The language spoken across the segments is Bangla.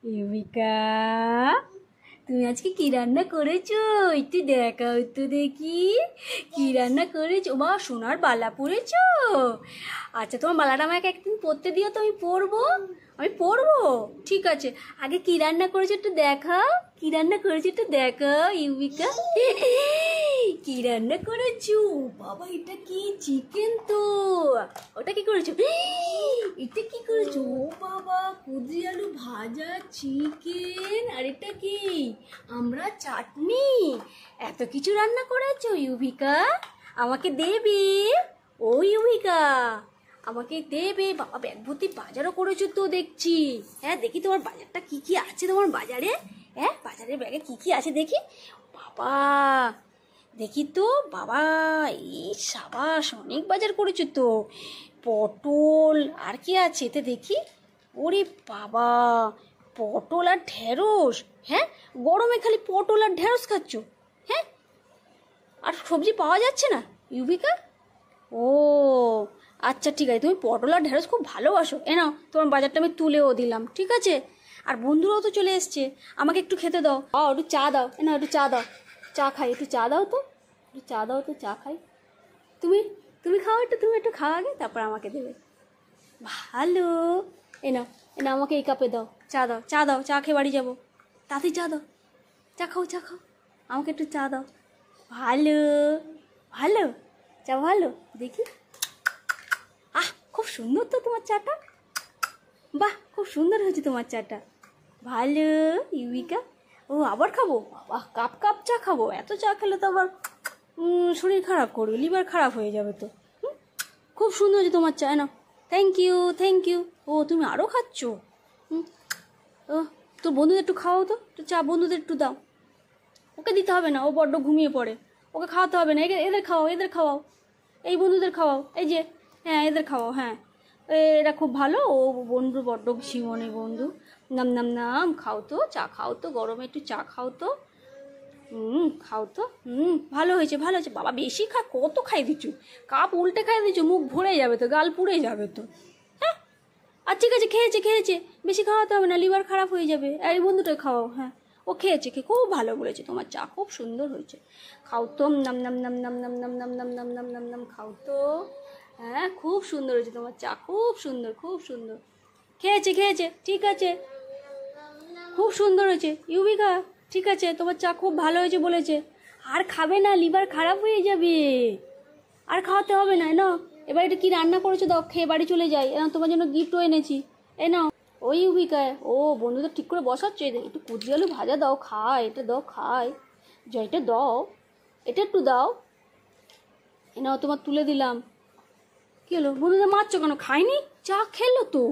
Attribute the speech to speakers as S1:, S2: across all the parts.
S1: ইউবিকা, তুমি আজকে কি রান্না করেছো? একটু দেখাও তো দেখি কি রান্না করেছো। মা সোনার বালা পরেছো? আচ্ছা, তোমার বালাটা আমাকে একদিন পরতে দিও তো, আমি পরবো। আমি পরবো, ঠিক আছে। আগে কি রান্না করেছো একটু দেখাও, কি রান্না করেছো একটু দেখাও ইউবিকা। কি রান্না করেছো? বাবা, এটা কি? চিকেন তো। ওটা কি করেছো? এটা কি করেছো? ও বাবা, কুদরি আলু ভাজা, চিকেন, আর এটা কি? আমরা চাটনি। এত কিছু রান্না করেছো ইউবিকা, আমাকে দেবে? ও ইউবিকা, আমাকে দেবে? বাবা, ব্যাগ ভর্তি বাজারও করেছো তো দেখছি। হ্যাঁ, দেখি তোমার বাজারটা কি কি আছে তোমার বাজারে। হ্যাঁ, বাজারের ব্যাগে কি কি আছে দেখি। বাবা, দেখি তো। বাবা, এই সাবাস, অনেক বাজার করেছো তো। পটল, আর কি আছে এতে দেখি। ওরে বাবা, পটল আর ঢেঁড়স। হ্যাঁ, গরমে খালি পটল আর ঢেঁড়স খাচ্ছ? হ্যাঁ, আর সবজি পাওয়া যাচ্ছে না ইউবিকা? ও আচ্ছা, ঠিক আছে, তুমি পটল আর ঢেঁড়স খুব ভালোবাসো। এ নাও, তোমার বাজারটা আমি তুলেও দিলাম, ঠিক আছে। আর বন্ধুরাও তো চলে এসছে, আমাকে একটু খেতে দাও। একটু চা দাও। এ নাও, একটু চা দাও, চা খাই। একটু চা দাও তো, একটু চা দাও তো, চা খাই। তুমি তুমি খাও একটু, তুমি একটু খাও আগে, তারপর আমাকে দেবে। ভালো। এ নাও, এ নাও, আমাকে এই কাপে দাও, চা দাও, চা দাও, চা খেয়ে বাড়ি যাবো। তাতেই চা দাও, চা খাও, চা খাও, আমাকে একটু চা দাও। ভালো, ভালো, চা ভালো, দেখি। খুব সুন্দর তো তোমার চাটা। বাহ, খুব সুন্দর হয়েছে তোমার চাটা। ভালো ইউবিকা। ও, আবার খাবো? বাহ, কাপ কাপ চা খাবো? এত চা খেলে তো আবার শরীর খারাপ করবে, লিভার খারাপ হয়ে যাবে তো। খুব সুন্দর হয়েছে তোমার চা। না, থ্যাংক ইউ, থ্যাংক ইউ। ও, তুমি আরও খাচ্ছ? ও, তো বন্ধুদের একটু খাওয়াও তো, একটু চা বন্ধুদের একটু দাও। ওকে দিতে হবে না, ও বড্ড ঘুমিয়ে পড়ে, ওকে খাওয়াতে হবে না। এদের খাওয়াও, এদের খাওয়াও, এই বন্ধুদের খাওয়াও, এই যে, হ্যাঁ, এদের খাওয়াও। হ্যাঁ, এরা খুব ভালো। ও বন্ধু বড্ড ঝিমনে বন্ধু। নাম নাম নাম, খাও তো, চা খাও তো, গরমে একটু চা খাও তো। খাও তো। ভালো হয়েছে, ভালো হয়েছে। বাবা, বেশি খা, কত খাই দিচ্ছ? কাপ উল্টে খাই দিচ্ছ, মুখ ভরে যাবে তো, গাল পুড়ে যাবে তো। হ্যাঁ, আর ঠিক আছে, খেয়েছে খেয়েছে, বেশি খাওয়াতে হবে না, লিভার খারাপ হয়ে যাবে। এই বন্ধুটা খাওয়াও। হ্যাঁ, ও খেয়েছে, খুব ভালো বলেছে, তোমার চা খুব সুন্দর হয়েছে। খাও তো, নাম নাম নাম নাম নাম নাম নাম নাম নাম নাম নাম নাম, খাও তো। হ্যাঁ, খুব সুন্দর হয়েছে তোমার চা, খুব সুন্দর, খুব সুন্দর। খেয়েছে খেয়েছে, ঠিক আছে, খুব সুন্দর হয়েছে ইউবিকা, ঠিক আছে, তোমার চা খুব ভালো হয়েছে বলেছে। আর খাবে না, লিভার খারাপ হয়ে যাবে, আর খাওয়াতে হবে না। নাও, এবার এটা কি রান্না করেছো দাও, খেয়ে বাড়ি চলে যাই। তোমার জন্য গিফটও এনেছি, এ নাও। ওই ইউবিকায়, ও বন্ধুদের ঠিক করে বসাচ্ছে, একটু কুদরি আলু ভাজা দাও, খায়, এটা দাও, খায়, যা, এটা দাও, এটা একটু দাও। এ নাও, তোমার তুলে দিলাম। কি হলো, বন্ধুদের মারছো কেন? খায়নি, চা খেলো তো,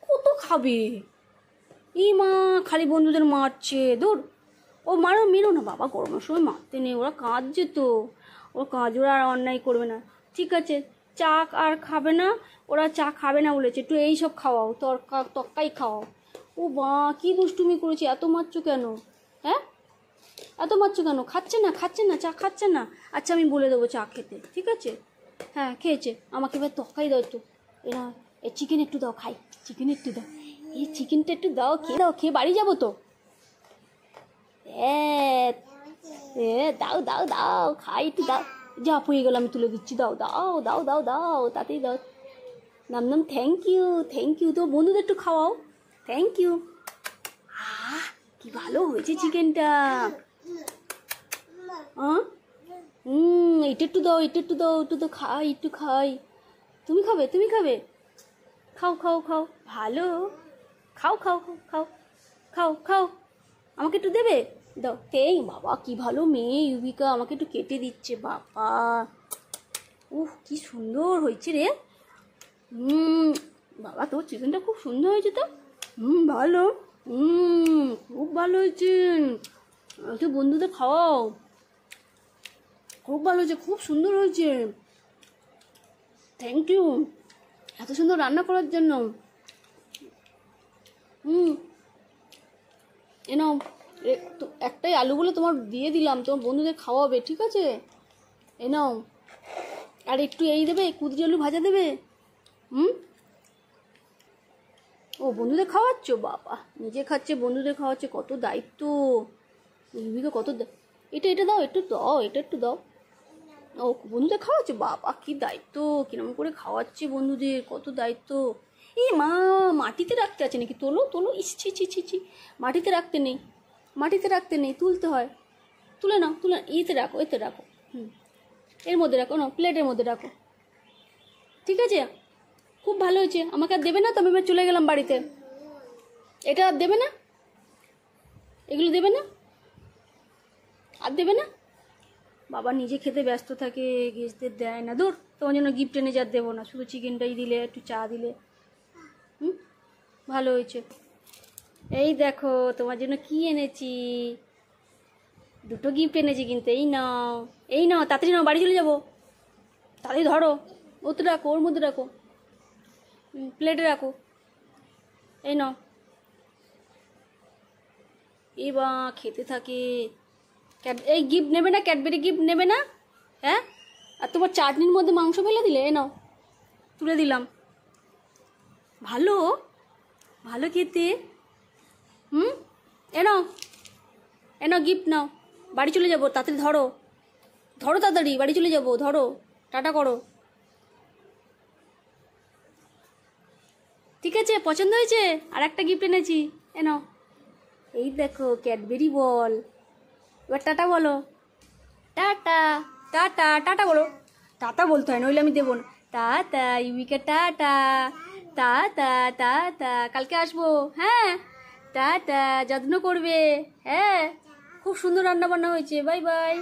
S1: কত খাবে? এই মা, খালি বন্ধুদের মারছে, দূর। ও মারো, মেরো না বাবা, গরমের সময় মারতে নেই, ওরা কাঁদছে তো, ওরা কাজ, ওরা আর অন্যায় করবে না, ঠিক আছে। চা আর খাবে না, ওরা চা খাবে না বলেছে, একটু এইসব খাওয়াও, তক্কাই খাওয়াও। ও বা, কি দুষ্টুমি করেছে, এত মারছো কেন? হ্যাঁ, এত মারছো কেন? খাচ্ছে না, খাচ্ছে না, চা খাচ্ছে না। আচ্ছা, আমি বলে দেবো চা খেতে, ঠিক আছে। হ্যাঁ, খেয়েছে, আমাকে এবার তক্কাই দাও একটু। এরা, এই চিকেন একটু দাও, খাই, চিকেন একটু দাও, এই চিকেনটা একটু দাও, খেয়ে দাও, খেয়ে বাড়ি যাবো তো। দাও দাও দাও, খাই, একটু দাও। যা, হয়ে গেল, আমি তুলে দিচ্ছি, দাও দাও দাও দাও দাও, তাতেই দাও। নাম নাম, থ্যাংক ইউ, থ্যাংক ইউ। তো বন্ধুদের একটু খাওয়াও, থ্যাংক ইউ। কি ভালো হয়েছে চিকেনটা। এটা একটু দাও, এটা একটু দাও, একটু তো খাই, একটু খাই। তুমি খাবে, তুমি খাবে, খাও খাও খাও, ভালো, খাও খাও খাও খাও খাও খাও, আমাকে একটু দেবে, দাও। এই বাবা, কি ভালো মেয়ে ইউবিকা, আমাকে একটু কেটে দিচ্ছে, বাবা, কি সুন্দর হয়েছে রে। বাবা, তোর চিকেনটা খুব সুন্দর হয়েছে তো। ভালো, খুব ভালো হয়েছে। একটু বন্ধুদের খাওয়াও, খুব ভালো হয়েছে, খুব সুন্দর হয়েছে, থ্যাংক ইউ এত সুন্দর রান্না করার জন্য। এ নাও, একটাই আলুগুলো তোমার দিয়ে দিলাম, তোমার বন্ধুদের খাওয়াবে, ঠিক আছে। এ নাও, আর একটু এই দেবে, কুদরি আলু ভাজা দেবে। ও বন্ধুদের খাওয়াচ্ছ? বাবা, নিজে খাচ্ছে বন্ধুদের খাওয়াচ্ছে, কত দায়িত্ব। ইউবিকে কত এটা দাও, একটু দাও, এটা একটু দাও। ও বন্ধুদের খাওয়াচ্ছে, বাবা কি দায়িত্ব, কিরকম করে খাওয়াচ্ছে বন্ধুদের, কত দায়িত্ব। এই মা, মাটিতে রাখতে আছে নাকি? তোলো তোলো, ইস ছি ছি ছি ছি, মাটিতে রাখতে নেই, মাটিতে রাখতে নেই, তুলতে হয়। তুলে নাও, তুলে এতে রাখো, এতে রাখো, এর মধ্যে রাখো না, প্লেটের মধ্যে রাখো। ঠিক আছে, খুব ভালো হয়েছে। আমাকে আর দেবে না তো? আমি এবার চলে গেলাম বাড়িতে। এটা আর দেবে না? এগুলো দেবে না? আর দেবে না? বাবা নিজে খেতে ব্যস্ত থাকে, গেস্টদের দেয় না। দূর, তোমার জন্য গিফট এনে যা দেবো না, শুধু চিকেনটাই দিলে, একটু চা দিলে। ভালো হয়েছে। এই দেখো তোমার জন্য কি এনেছি, দুটো গিফট এনেছি কিন্তু। এই নাও, এই নাও, তাড়াতাড়ি নাও, বাড়ি চলে যাবো। তাড়াতাড়ি ধরো, ওতে রাখো, ওর মধ্যে রাখো, প্লেটে রাখো। এই নাও, বা খেতে থাকে। এই গিফট নেবে না? ক্যাডবেরি গিফট নেবে না? হ্যাঁ, আর তোমার চাটনির মধ্যে মাংস ফেলে দিলে। এ নাও, তুলে দিলাম। ভালো, ভালো খেতে। এ নাও, এ নাও গিফট নাও, বাড়ি চলে যাবো। তাড়াতাড়ি ধরো, ধরো তাড়াতাড়ি, বাড়ি চলে যাবো, ধরো, টাটা করো। ঠিক আছে, পছন্দ হয়েছে? আর একটা গিফট এনেছি, এ নাও। এই দেখো ক্যাডবেরি বল। এবার টাটা বলো, টাটা, টাটা, টাটা বলো। টাটা বলতে হয়, নইলে আমি দেবো না। টাটা ইউবিকা, টাটা, টাটা, টাটা, কালকে আসবো। হ্যাঁ, টাটা, যত্ন করবে। হ্যাঁ, খুব সুন্দর রান্না বান্না হয়েছে। Bye bye.